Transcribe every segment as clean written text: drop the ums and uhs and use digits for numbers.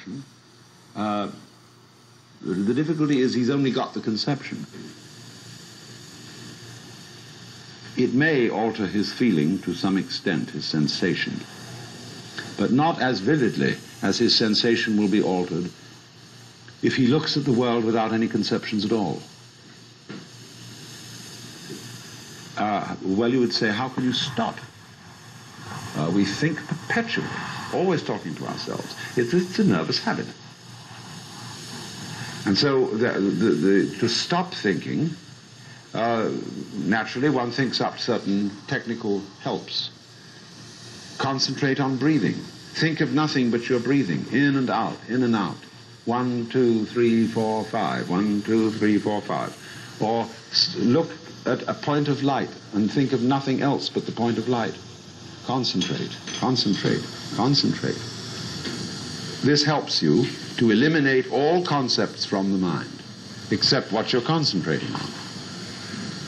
conception. The difficulty is he's only got the conception. It may alter his feeling to some extent, his sensation, but not as vividly as his sensation will be altered if he looks at the world without any conceptions at all. Well, you would say, how can you stop? We think perpetually, always talking to ourselves. It's a nervous habit. And so to stop thinking, naturally one thinks up certain technical helps. Concentrate on breathing. Think of nothing but your breathing, in and out, in and out. 1, 2, 3, 4, 5. 1, 2, 3, 4, 5. Or look at a point of light and think of nothing else but the point of light. Concentrate, concentrate, concentrate. This helps you to eliminate all concepts from the mind, except what you're concentrating on.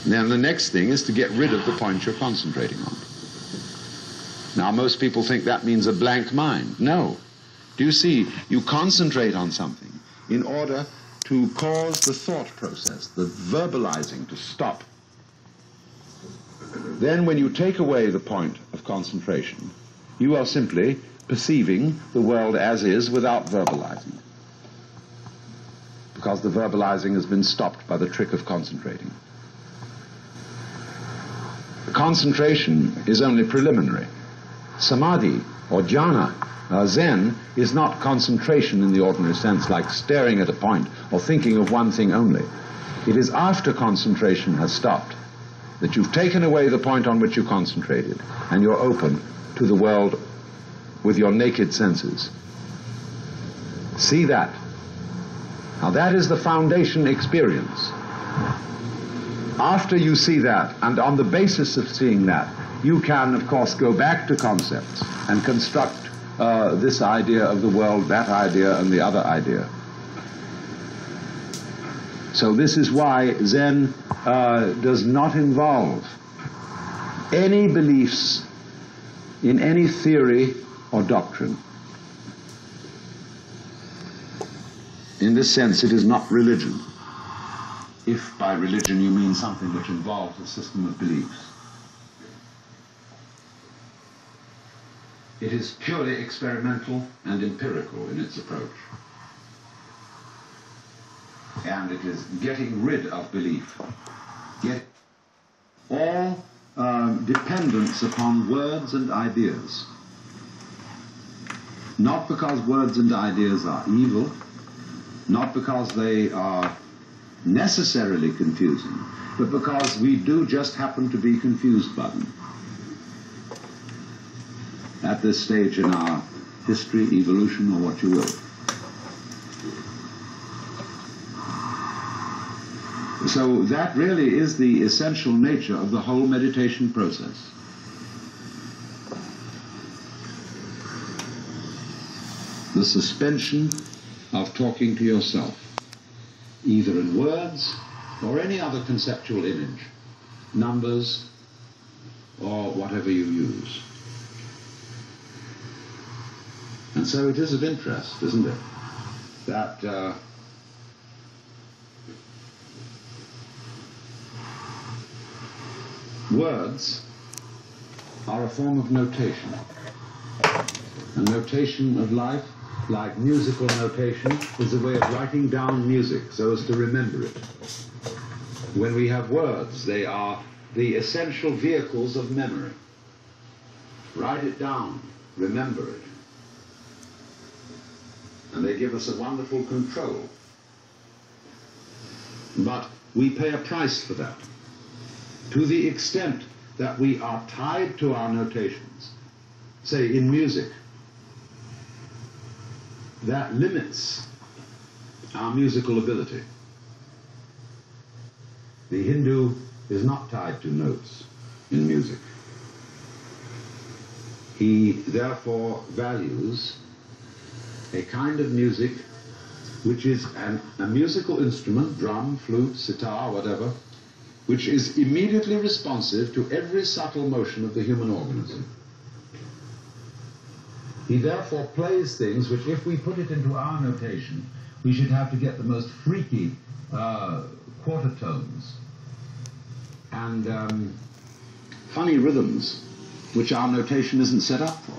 Then the next thing is to get rid of the point you're concentrating on. Now, most people think that means a blank mind. No. Do you see, you concentrate on something in order to cause the thought process, the verbalizing, to stop. Then when you take away the point of concentration, you are simply perceiving the world as is without verbalizing, because the verbalizing has been stopped by the trick of concentrating. Concentration is only preliminary. Samadhi or jhana, Zen, is not concentration in the ordinary sense, like staring at a point or thinking of one thing only. It is after concentration has stopped that you've taken away the point on which you concentrated, and you're open to the world with your naked senses. See that. Now that is the foundation experience. After you see that, and on the basis of seeing that, you can, of course, go back to concepts and construct this idea of the world, that idea, and the other idea. So this is why Zen does not involve any beliefs in any theory or doctrine. In this sense, it is not religion, if by religion you mean something which involves a system of beliefs. It is purely experimental and empirical in its approach. And it is getting rid of belief. Get all dependence upon words and ideas. Not because words and ideas are evil, not because they are necessarily confusing, but because we do just happen to be confused by them. At this stage in our history, evolution, or what you will. So that really is the essential nature of the whole meditation process. The suspension of talking to yourself, either in words or any other conceptual image, numbers, or whatever you use. And so it is of interest, isn't it, that words are a form of notation. A notation of life, like musical notation, is a way of writing down music so as to remember it. When we have words, they are the essential vehicles of memory. Write it down, remember it. And they give us a wonderful control. But we pay a price for that. To the extent that we are tied to our notations, say in music, that limits our musical ability. The Hindu is not tied to notes in music. He therefore values a kind of music which is a musical instrument, drum, flute, sitar, whatever, which is immediately responsive to every subtle motion of the human organism. He therefore plays things which, if we put it into our notation, we should have to get the most freaky quarter tones and funny rhythms which our notation isn't set up for.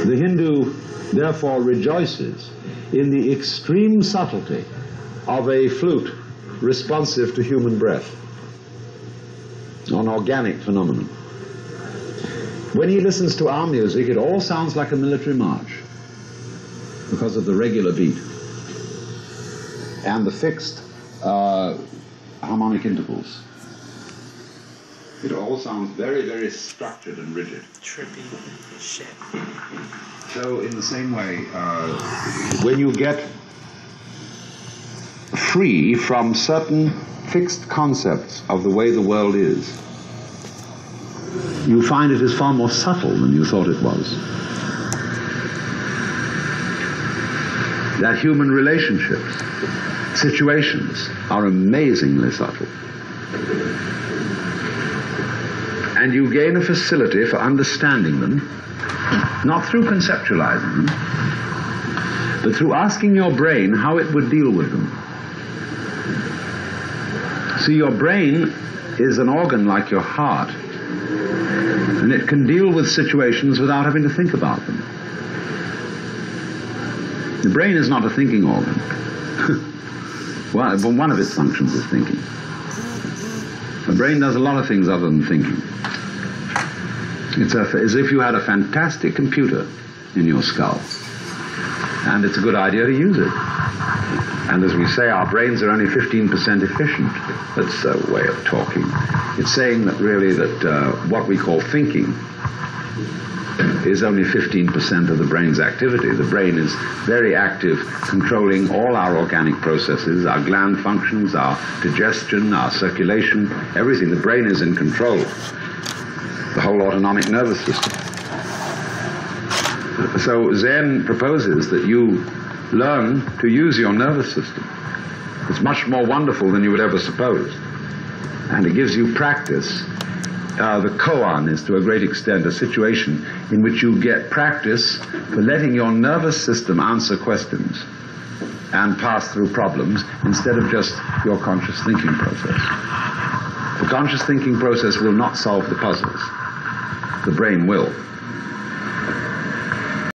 The Hindu therefore rejoices in the extreme subtlety of a flute responsive to human breath, an organic phenomenon. When he listens to our music, it all sounds like a military march because of the regular beat and the fixed harmonic intervals. It all sounds very, very structured and rigid. Trippy shit. So in the same way, when you get free from certain fixed concepts of the way the world is, you find it is far more subtle than you thought it was. That human relationships, situations, are amazingly subtle. And you gain a facility for understanding them, not through conceptualizing them, but through asking your brain how it would deal with them. See, your brain is an organ like your heart, and it can deal with situations without having to think about them. The brain is not a thinking organ. Well, one of its functions is thinking. The brain does a lot of things other than thinking. It's as if you had a fantastic computer in your skull, and it's a good idea to use it. And as we say, our brains are only 15% efficient. That's a way of talking. It's saying that really that what we call thinking is only 15% of the brain's activity. The brain is very active, controlling all our organic processes, our gland functions, our digestion, our circulation, everything. The brain is in control. The whole autonomic nervous system. So Zen proposes that you learn to use your nervous system. It's much more wonderful than you would ever suppose. And it gives you practice. The koan is to a great extent a situation in which you get practice for letting your nervous system answer questions and pass through problems instead of just your conscious thinking process. The conscious thinking process will not solve the puzzles. The brain will.